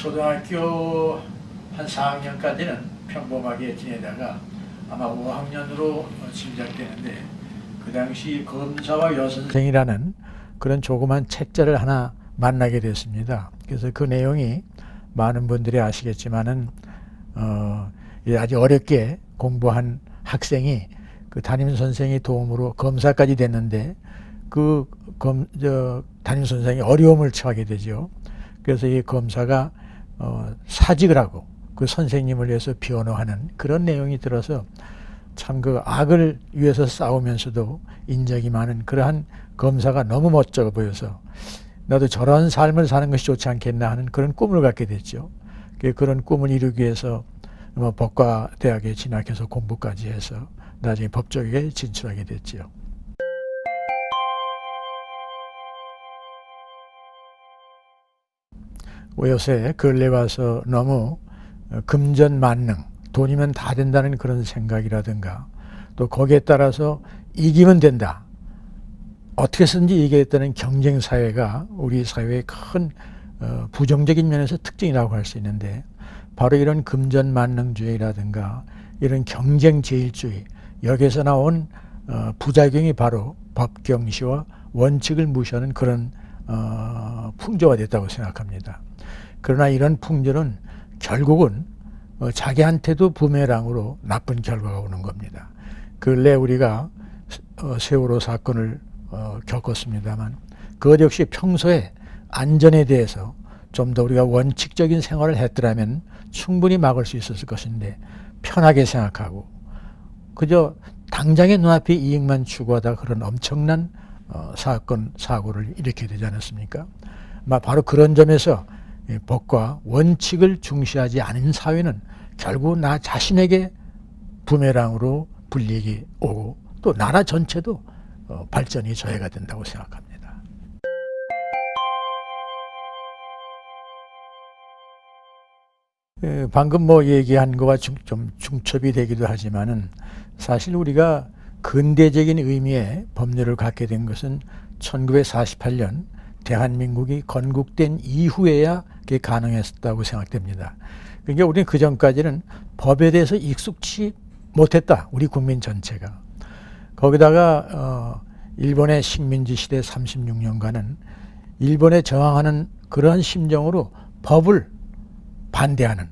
초등학교 한 4학년까지는 평범하게 지내다가 아마 5학년으로 진작되는데 그 당시 검사와 여선생이라는 그런 조그만 책자를 하나 만나게 됐습니다. 그래서 그 내용이 많은 분들이 아시겠지만은 아주 어렵게 공부한 학생이 그 담임 선생의 도움으로 검사까지 됐는데 그 담임 선생이 어려움을 처하게 되죠. 그래서 이 검사가 사직을 하고 그 선생님을 위해서 변호하는 그런 내용이 들어서 참 그 악을 위해서 싸우면서도 인적이 많은 그러한 검사가 너무 멋져 보여서 나도 저런 삶을 사는 것이 좋지 않겠나 하는 그런 꿈을 갖게 됐죠. 그런 꿈을 이루기 위해서 법과대학에 진학해서 공부까지 해서 나중에 법조계에 진출하게 됐죠. 요새 근래 와서 너무 금전만능, 돈이면 다 된다는 그런 생각이라든가 또 거기에 따라서 이기면 된다. 어떻게 해서든지 이기겠다는 경쟁사회가 우리 사회의 큰 부정적인 면에서 특징이라고 할 수 있는데 바로 이런 금전만능주의라든가 이런 경쟁제일주의 여기에서 나온 부작용이 바로 법경시와 원칙을 무시하는 그런 풍조가 됐다고 생각합니다. 그러나 이런 풍조는 결국은 자기한테도 부메랑으로 나쁜 결과가 오는 겁니다. 근래 우리가 세월호 사건을 겪었습니다만 그것 역시 평소에 안전에 대해서 좀 더 우리가 원칙적인 생활을 했더라면 충분히 막을 수 있었을 것인데 편하게 생각하고 그저 당장의 눈앞의 이익만 추구하다 그런 엄청난 사건, 사고를 일으키게 되지 않았습니까? 바로 그런 점에서 법과 원칙을 중시하지 않은 사회는 결국 나 자신에게 부메랑으로 불이익이 오고 또 나라 전체도 발전이 저해가 된다고 생각합니다. 방금 얘기한 거와 좀 중첩이 되기도 하지만은 사실 우리가 근대적인 의미의 법률을 갖게 된 것은 1948년 대한민국이 건국된 이후에야 그게 가능했다고 생각됩니다. 그러니까 우리는 그 전까지는 법에 대해서 익숙치 못했다. 우리 국민 전체가. 거기다가 일본의 식민지 시대 36년간은 일본에 저항하는 그런 심정으로 법을 반대하는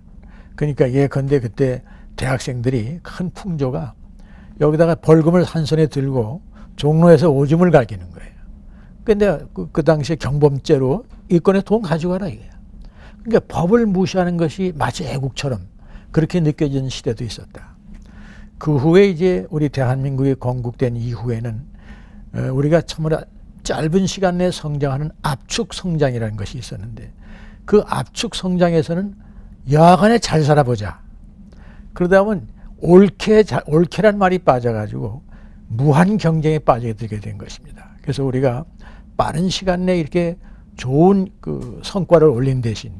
그러니까 예컨대 그때 대학생들이 큰 풍조가 여기다가 벌금을 한 손에 들고 종로에서 오줌을 갈기는 거예요. 근데 그 당시에 경범죄로 이권에 돈 가져가라 이거예요. 그러니까 법을 무시하는 것이 마치 애국처럼 그렇게 느껴지는 시대도 있었다. 그 후에 이제 우리 대한민국이 건국된 이후에는 우리가 참으로 짧은 시간 내에 성장하는 압축 성장이라는 것이 있었는데 그 압축 성장에서는 여하간에 잘 살아보자. 그러다 보면 옳게란 말이 빠져가지고 무한 경쟁에 빠져들게 된 것입니다. 그래서 우리가 빠른 시간 내에 이렇게 좋은 그 성과를 올린 대신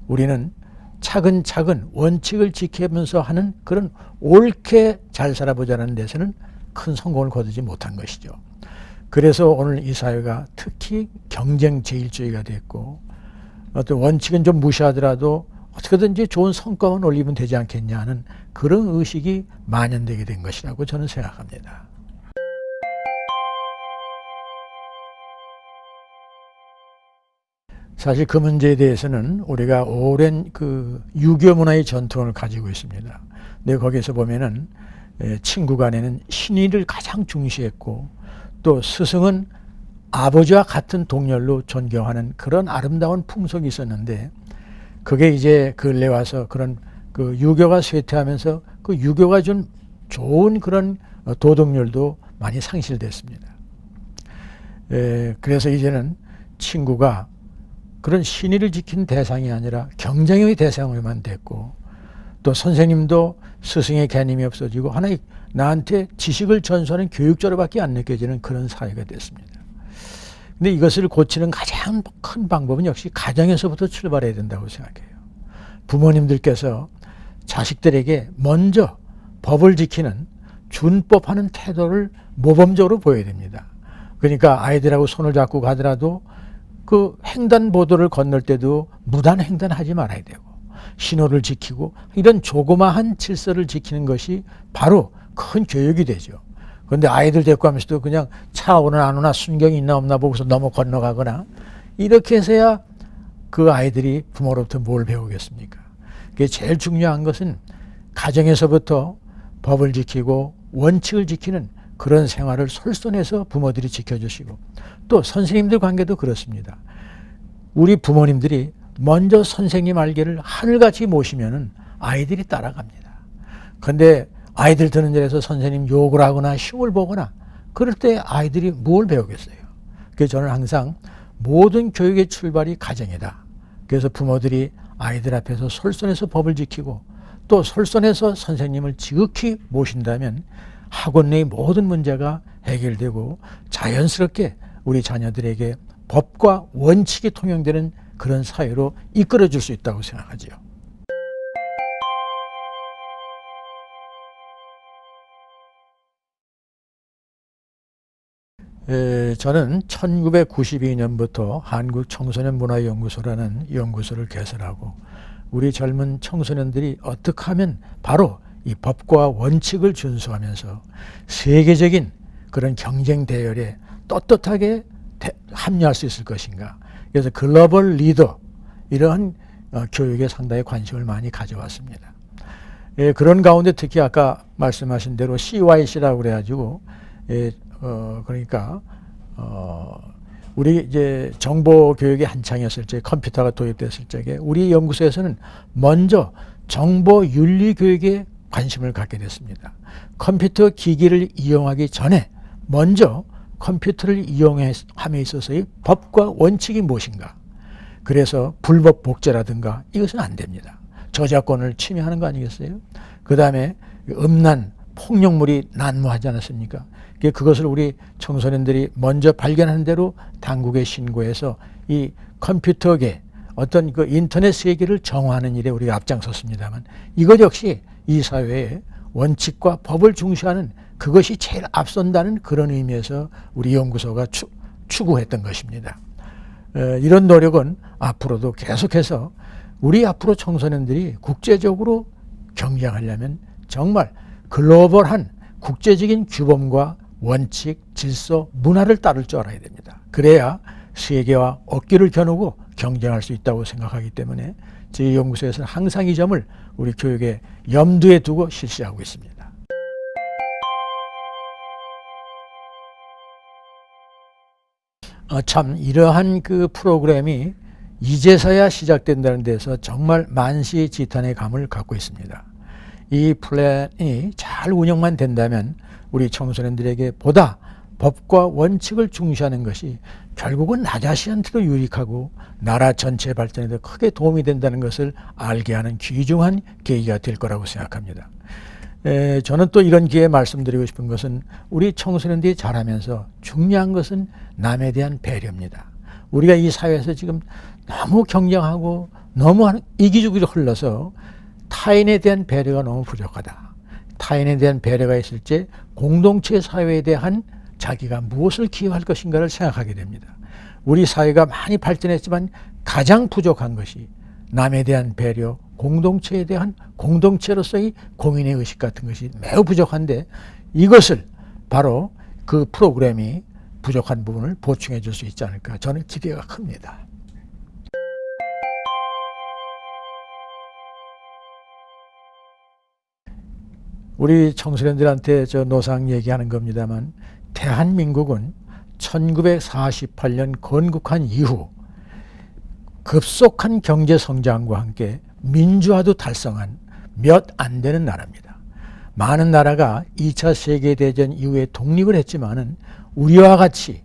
우리는 차근차근 원칙을 지키면서 하는 그런 옳게 잘 살아보자는 데서는 큰 성공을 거두지 못한 것이죠. 그래서 오늘 이 사회가 특히 경쟁제일주의가 됐고 어떤 원칙은 좀 무시하더라도 어떻게든지 좋은 성과만 올리면 되지 않겠냐 하는 그런 의식이 만연되게 된 것이라고 저는 생각합니다. 사실 그 문제에 대해서는 우리가 오랜 그 유교 문화의 전통을 가지고 있습니다. 근데 거기에서 보면은 친구 간에는 신의를 가장 중시했고 또 스승은 아버지와 같은 동렬로 존경하는 그런 아름다운 풍속이 있었는데 그게 이제 근래 와서 그런 그 유교가 쇠퇴하면서 그 유교가 준 좋은 그런 도덕률도 많이 상실됐습니다. 그래서 이제는 친구가 그런 신의를 지킨 대상이 아니라 경쟁의 대상으로만 됐고 또 선생님도 스승의 개념이 없어지고 하나의 나한테 지식을 전수하는 교육자로밖에 안 느껴지는 그런 사회가 됐습니다. 근데 이것을 고치는 가장 큰 방법은 역시 가정에서부터 출발해야 된다고 생각해요. 부모님들께서 자식들에게 먼저 법을 지키는 준법하는 태도를 모범적으로 보여야 됩니다. 그러니까 아이들하고 손을 잡고 가더라도 그 횡단보도를 건널 때도 무단 횡단하지 말아야 되고 신호를 지키고 이런 조그마한 질서를 지키는 것이 바로 큰 교육이 되죠. 그런데 아이들 데리고 가면서도 그냥 차 오나 안 오나 순경이 있나 없나 보고서 넘어 건너가거나 이렇게 해서야 그 아이들이 부모로부터 뭘 배우겠습니까? 그게 제일 중요한 것은 가정에서부터 법을 지키고 원칙을 지키는 그런 생활을 솔선해서 부모들이 지켜주시고 또 선생님들 관계도 그렇습니다. 우리 부모님들이 먼저 선생님 알기를 하늘같이 모시면은 아이들이 따라갑니다. 그런데 아이들 드는 자리에서 선생님 욕을 하거나 흉을 보거나 그럴 때 아이들이 뭘 배우겠어요? 그래서 저는 항상 모든 교육의 출발이 가정이다. 그래서 부모들이 아이들 앞에서 솔선해서 법을 지키고 또 솔선해서 선생님을 지극히 모신다면 학원 내의 모든 문제가 해결되고 자연스럽게 우리 자녀들에게 법과 원칙이 통용되는 그런 사회로 이끌어줄 수 있다고 생각하지요. 저는 1992년부터 한국청소년문화연구소라는 연구소를 개설하고 우리 젊은 청소년들이 어떻게 하면 바로 이 법과 원칙을 준수하면서 세계적인 그런 경쟁 대열에 떳떳하게 합류할 수 있을 것인가. 그래서 글로벌 리더 이러한 교육에 상당히 관심을 많이 가져왔습니다. 그런 가운데 특히 아까 말씀하신 대로 CYC라고 그래가지고 그러니까 우리 이제 정보 교육이 한창이었을 때 컴퓨터가 도입됐을 적에 우리 연구소에서는 먼저 정보 윤리 교육에 관심을 갖게 됐습니다. 컴퓨터 기기를 이용하기 전에 먼저 컴퓨터를 이용함에 있어서의 법과 원칙이 무엇인가. 그래서 불법 복제라든가 이것은 안 됩니다. 저작권을 침해하는 거 아니겠어요? 그 다음에 음란, 폭력물이 난무하지 않았습니까? 그것을 우리 청소년들이 먼저 발견한 대로 당국에 신고해서 이 컴퓨터계 어떤 그 인터넷 세계를 정화하는 일에 우리가 앞장섰습니다만 이것 역시 이 사회의 원칙과 법을 중시하는 그것이 제일 앞선다는 그런 의미에서 우리 연구소가 추구했던 것입니다. 이런 노력은 앞으로도 계속해서 우리 앞으로 청소년들이 국제적으로 경쟁하려면 정말 글로벌한 국제적인 규범과 원칙, 질서, 문화를 따를 줄 알아야 됩니다. 그래야 세계와 어깨를 겨누고 경쟁할 수 있다고 생각하기 때문에 저희 연구소에서는 항상 이 점을 우리 교육에 염두에 두고 실시하고 있습니다. 참 이러한 그 프로그램이 이제서야 시작된다는 데서 정말 만시지탄의 감을 갖고 있습니다. 이 플랜이 잘 운영만 된다면 우리 청소년들에게 보다 법과 원칙을 중시하는 것이 결국은 나 자신한테도 유익하고 나라 전체 발전에도 크게 도움이 된다는 것을 알게 하는 귀중한 계기가 될 거라고 생각합니다. 저는 또 이런 기회에 말씀드리고 싶은 것은 우리 청소년들이 자라면서 중요한 것은 남에 대한 배려입니다. 우리가 이 사회에서 지금 너무 경쟁하고 너무 이기주기로 흘러서 타인에 대한 배려가 너무 부족하다. 타인에 대한 배려가 있을 때 공동체 사회에 대한 자기가 무엇을 기여할 것인가를 생각하게 됩니다. 우리 사회가 많이 발전했지만 가장 부족한 것이 남에 대한 배려, 공동체에 대한 공동체로서의 공인의 의식 같은 것이 매우 부족한데 이것을 바로 그 프로그램이 부족한 부분을 보충해 줄 수 있지 않을까 저는 기대가 큽니다. 우리 청소년들한테 저 노상 얘기하는 겁니다만 대한민국은 1948년 건국한 이후 급속한 경제 성장과 함께 민주화도 달성한 몇 안 되는 나라입니다. 많은 나라가 2차 세계대전 이후에 독립을 했지만은 우리와 같이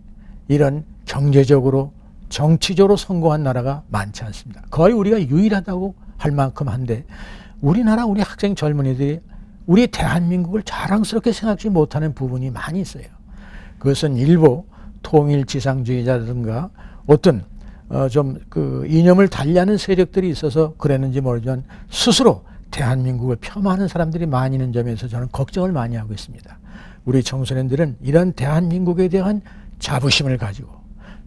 이런 경제적으로 정치적으로 성공한 나라가 많지 않습니다. 거의 우리가 유일하다고 할 만큼 한데 우리나라 우리 학생 젊은이들이 우리 대한민국을 자랑스럽게 생각지 못하는 부분이 많이 있어요. 그것은 일부 통일지상주의자라든가 어떤 좀 그 이념을 달리하는 세력들이 있어서 그랬는지 모르지만 스스로 대한민국을 폄하하는 사람들이 많이 있는 점에서 저는 걱정을 많이 하고 있습니다. 우리 청소년들은 이런 대한민국에 대한 자부심을 가지고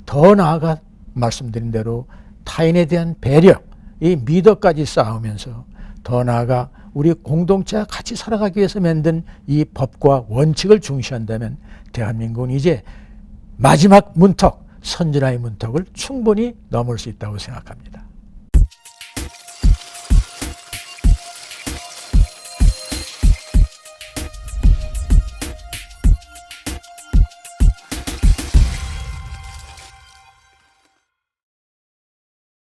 더 나아가 말씀드린 대로 타인에 대한 배려, 이 미덕까지 쌓으면서 더 나아가 우리 공동체와 같이 살아가기 위해서 만든 이 법과 원칙을 중시한다면 대한민국은 이제 마지막 문턱, 선진화의 문턱을 충분히 넘을 수 있다고 생각합니다.